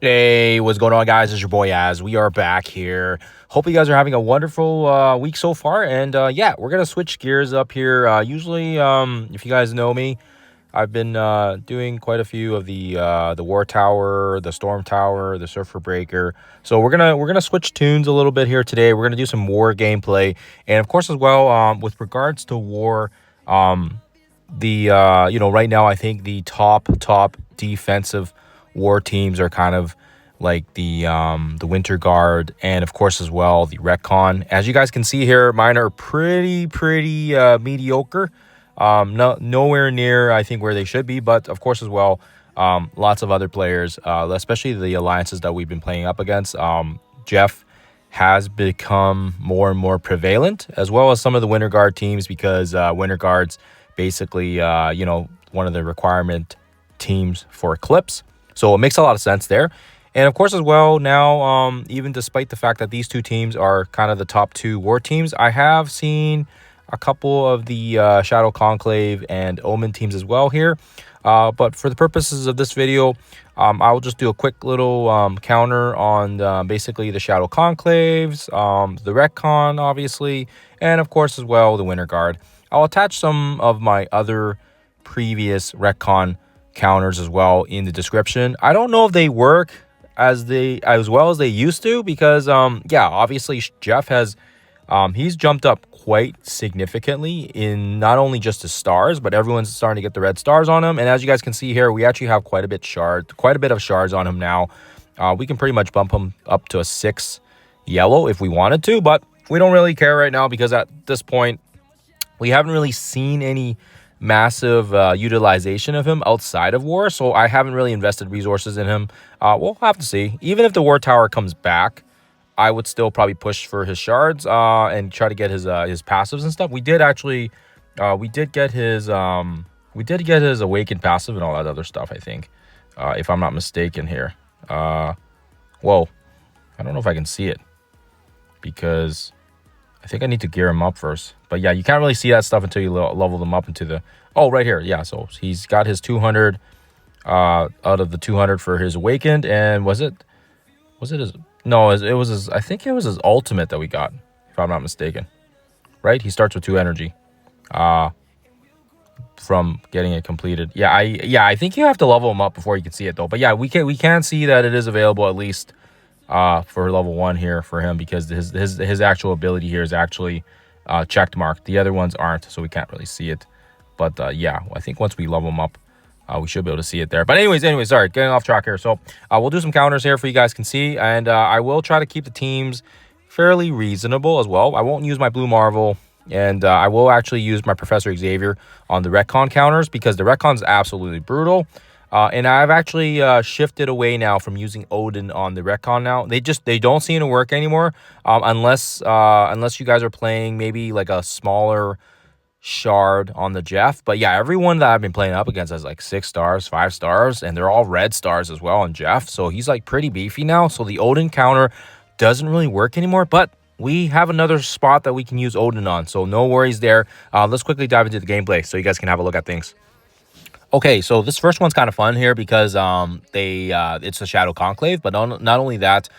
Hey, what's going on, guys? It's your boy Az. We are back here. Hope you guys are having a wonderful week so far. And yeah, we're gonna switch gears up here. Usually, if you guys know me, I've been doing quite a few of the War Tower, the Storm Tower, the Surfer Breaker. So we're gonna switch tunes a little bit here today. We're gonna do some War gameplay, and of course as well, with regards to War, right now I think the top defensive War teams are kind of like the Winter Guard, and of course as well the Retcon. As you guys can see here, mine are pretty mediocre. Nowhere near I think where they should be, but of course as well, lots of other players, especially the alliances that we've been playing up against. Jeff has become more and more prevalent, as well as some of the Winter Guard teams, because Winter Guard's basically one of the requirement teams for Eclipse. So it makes a lot of sense there. And of course as well, now, even despite the fact that these two teams are kind of the top two War teams, I have seen a couple of the Shadow Conclave and Omen teams as well here. But for the purposes of this video, I will just do a quick little counter on basically the Shadow Conclaves, the Retcon, obviously, and of course as well the Winter Guard. I'll attach some of my other previous Retcon counters as well in the description. I don't know if they work as well as they used to, because yeah, obviously Jeff has he's jumped up quite significantly in not only just his stars, but everyone's starting to get the red stars on him. And as you guys can see here, we actually have quite a bit of shards on him now. We can pretty much bump him up to a 6 yellow if we wanted to, but we don't really care right now, because at this point we haven't really seen any massive utilization of him outside of War, so I haven't really invested resources in him. We'll have to see. Even if the War Tower comes back, I would still probably push for his shards and try to get his passives and stuff. We did get his awakened passive and all that other stuff, I think, if I'm not mistaken here. Whoa, I don't know if I can see it, because I think I need to gear him up first. But yeah, you can't really see that stuff until you level them up into the... Oh, right here. Yeah, so he's got his 200 out of the 200 for his awakened. And was it his... No, it was his... I think it was his ultimate that we got, if I'm not mistaken. Right? He starts with 2 energy from getting it completed. Yeah, I think you have to level him up before you can see it, though. But yeah, we can see that it is available at least for level 1 here for him, because his actual ability here is actually checked marked. The other ones aren't, so we can't really see it. But yeah, I think once we level them up, we should be able to see it there. But anyways, sorry, getting off track here. So we'll do some counters here for you guys can see, and I will try to keep the teams fairly reasonable as well. I won't use my Blue Marvel, and I will actually use my Professor Xavier on the Retcon counters, because the Retcon's absolutely brutal. And I've actually shifted away now from using Odin on the Recon now. They don't seem to work anymore, unless you guys are playing maybe like a smaller shard on the Jeff. But yeah, everyone that I've been playing up against has like 6 stars, 5 stars, and they're all red stars as well on Jeff. So he's like pretty beefy now. So the Odin counter doesn't really work anymore, but we have another spot that we can use Odin on. So no worries there. Let's quickly dive into the gameplay so you guys can have a look at things. Okay, so this first one's kind of fun here, because it's a Shadow Conclave, but not only that,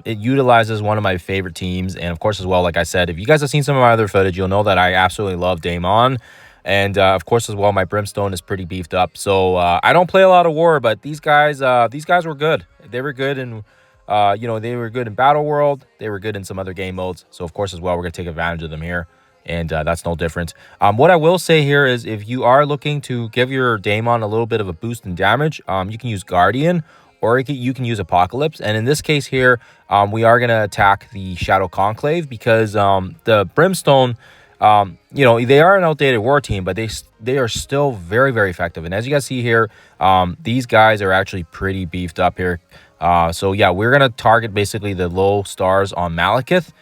it utilizes one of my favorite teams. And of course as well, like I said, if you guys have seen some of my other footage, you'll know that I absolutely love Daemon. And of course as well, my Brimstone is pretty beefed up. So I don't play a lot of War, but these guys were good. They were good in they were good in Battle World. They were good in some other game modes. So of course as well, we're gonna take advantage of them here. And that's no different. What I will say here is, if you are looking to give your Daemon a little bit of a boost in damage, you can use Guardian, or you can use Apocalypse. And in this case here, we are going to attack the Shadow Conclave, because the Brimstone, they are an outdated War team, but they are still very effective. And as you guys see here, these guys are actually pretty beefed up here. So yeah, we're going to target basically the low stars on Malekith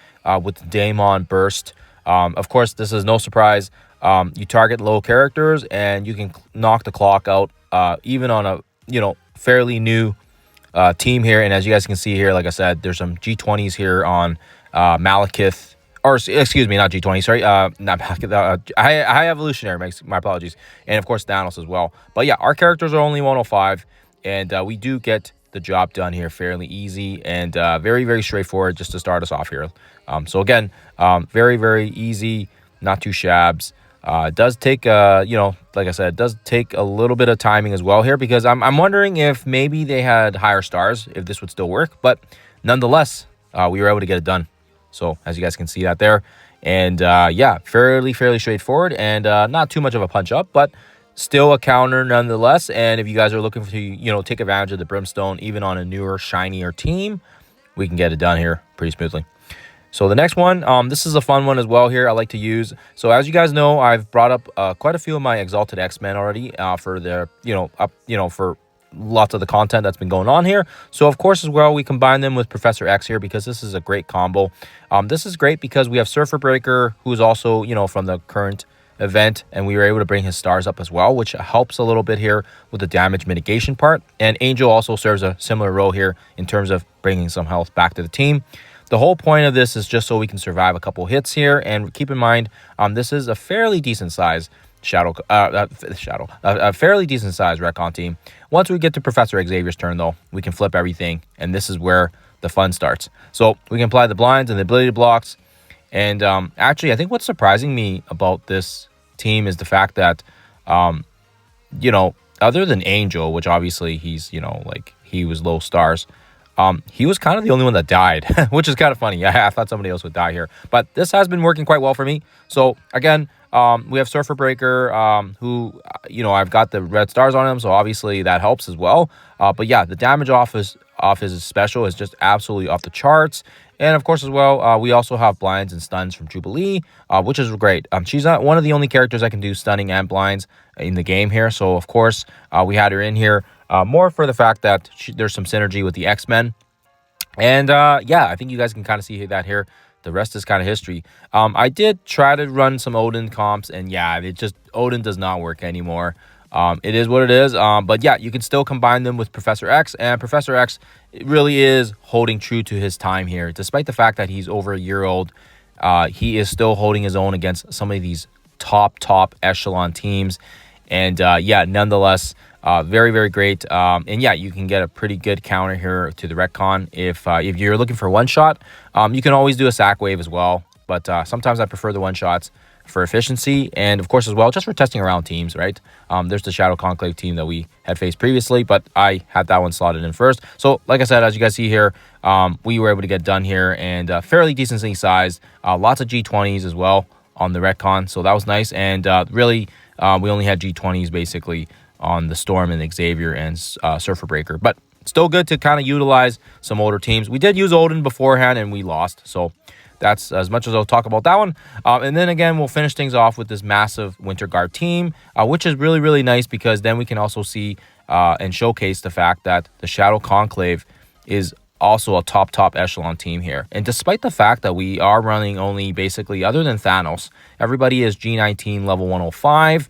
with the Daemon Burst. Of course, this is no surprise. You target low characters and you can knock the clock out, even on a fairly new team here. And as you guys can see here, like I said, there's some G20s here on Malekith, or excuse me, not G20, sorry, not Malekith, High Evolutionary, my apologies, and of course Thanos as well. But yeah, our characters are only 105, and we do get the job done here fairly easy and very, very straightforward just to start us off here. So again, very, very easy, not too shabs. It does take, like I said, it does take a little bit of timing as well here, because I'm wondering if maybe they had higher stars, if this would still work. But nonetheless, we were able to get it done. So as you guys can see that there. And yeah, fairly straightforward and not too much of a punch up, but still a counter nonetheless. And if you guys are looking to, take advantage of the Brimstone, even on a newer, shinier team, we can get it done here pretty smoothly. So the next one, this is a fun one as well here I like to use. So as you guys know, I've brought up quite a few of my Exalted X-Men already for their, for lots of the content that's been going on here. So of course as well, we combine them with Professor X here because this is a great combo. This is great because we have Surfer Breaker, who's also, from the current event, and we were able to bring his stars up as well, which helps a little bit here with the damage mitigation part. And Angel also serves a similar role here in terms of bringing some health back to the team. The whole point of this is just so we can survive a couple hits here. And keep in mind, this is a fairly decent size a fairly decent size Retcon team. Once we get to Professor Xavier's turn, though, we can flip everything, and this is where the fun starts. So we can apply the blinds and the ability blocks. And actually, I think what's surprising me about this team is the fact that, other than Angel, which obviously he's, he was low stars, he was kind of the only one that died, which is kind of funny. I thought somebody else would die here, but this has been working quite well for me. So again, we have Surfer Breaker, who, I've got the red stars on him, so obviously that helps as well. But yeah, the damage off his special is just absolutely off the charts. And of course as well, we also have blinds and stuns from Jubilee, which is great. She's not one of the only characters that can do stunning and blinds in the game here. So of course, we had her in here more for the fact that there's some synergy with the X-Men. And yeah, I think you guys can kind of see that here. The rest is kind of history. I did try to run some Odin comps, and yeah, Odin does not work anymore. It is what it is. But yeah, you can still combine them with Professor X, and Professor X really is holding true to his time here. Despite the fact that he's over a year old, he is still holding his own against some of these top echelon teams. And yeah, nonetheless, very, very great. And yeah, you can get a pretty good counter here to the Retcon. If you're looking for one shot, you can always do a sack wave as well. But sometimes I prefer the one shots for efficiency, and of course as well just for testing around teams, right? There's the Shadow Conclave team that we had faced previously, but I had that one slotted in first. So like I said, as you guys see here, we were able to get done here, and fairly decently sized, lots of G20s as well on the Retcon, so that was nice. And really we only had G20s basically on the Storm and Xavier and Surfer Breaker, but still good to kind of utilize some older teams. We did use Odin beforehand and we lost, so that's as much as I'll talk about that one. And then again, we'll finish things off with this massive Winter Guard team, which is really, really nice, because then we can also see and showcase the fact that the Shadow Conclave is also a top echelon team here. And despite the fact that we are running only basically, other than Thanos, everybody is G19 level 105,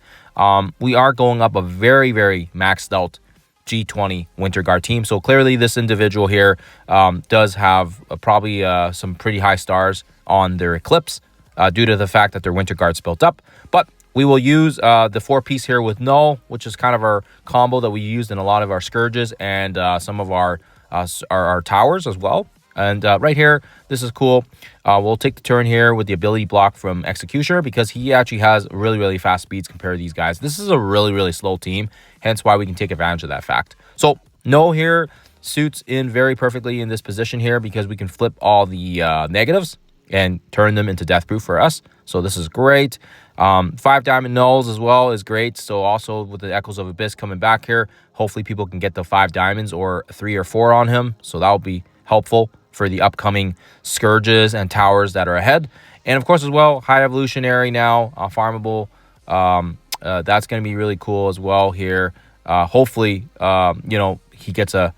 we are going up a very, very maxed out G20 Winter Guard team. So clearly this individual here does have probably some pretty high stars on their Eclipse due to the fact that their Winter Guard's built up. But we will use the 4-piece here with Null, which is kind of our combo that we used in a lot of our Scourges and some of our towers as well. And right here, this is cool. We'll take the turn here with the ability block from Executioner, because he actually has really, really fast speeds compared to these guys. This is a really, really slow team, hence why we can take advantage of that fact. So No here suits in very perfectly in this position here, because we can flip all the negatives and turn them into death proof for us. So this is great. 5 diamond nulls as well is great. So also with the Echoes of Abyss coming back here, hopefully people can get the 5 diamonds or 3 or 4 on him. So that will be helpful for the upcoming Scourges and Towers that are ahead. And of course as well, High Evolutionary now, farmable. That's going to be really cool as well here. Hopefully, you know, he gets a,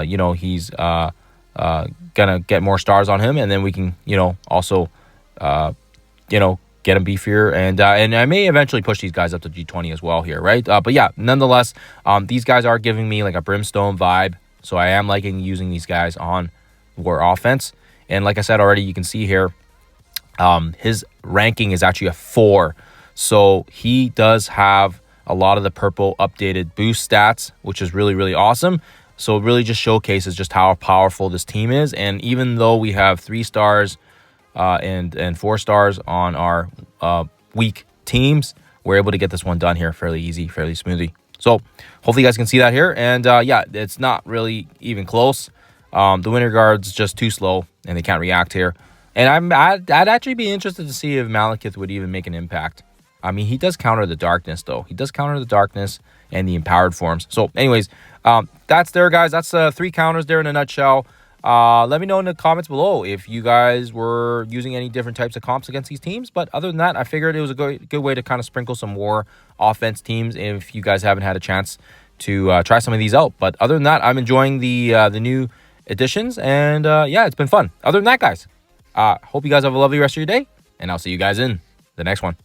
you know, he's gonna get more stars on him, and then we can, you know, also, you know, get him beefier, and I may eventually push these guys up to G20 as well here, right? But yeah, nonetheless, these guys are giving me like a Brimstone vibe, so I am liking using these guys on war offense. And like I said already, you can see here, his ranking is actually a 4, so he does have a lot of the purple updated boost stats, which is really, really awesome. So it really just showcases just how powerful this team is. And even though we have 3 stars and 4 stars on our weak teams, we're able to get this one done here fairly easy, fairly smoothly. So hopefully you guys can see that here. And yeah, it's not really even close. The Winter Guard's just too slow and they can't react here. And I'd actually be interested to see if Malekith would even make an impact. I mean, he does counter the darkness, though. He does counter the darkness and the empowered forms. So anyways, that's there, guys. That's 3 counters there in a nutshell. Let me know in the comments below if you guys were using any different types of comps against these teams. But other than that, I figured it was a good way to kind of sprinkle some more offense teams if you guys haven't had a chance to try some of these out. But other than that, I'm enjoying the new additions. And yeah, it's been fun. Other than that, guys, hope you guys have a lovely rest of your day. And I'll see you guys in the next one.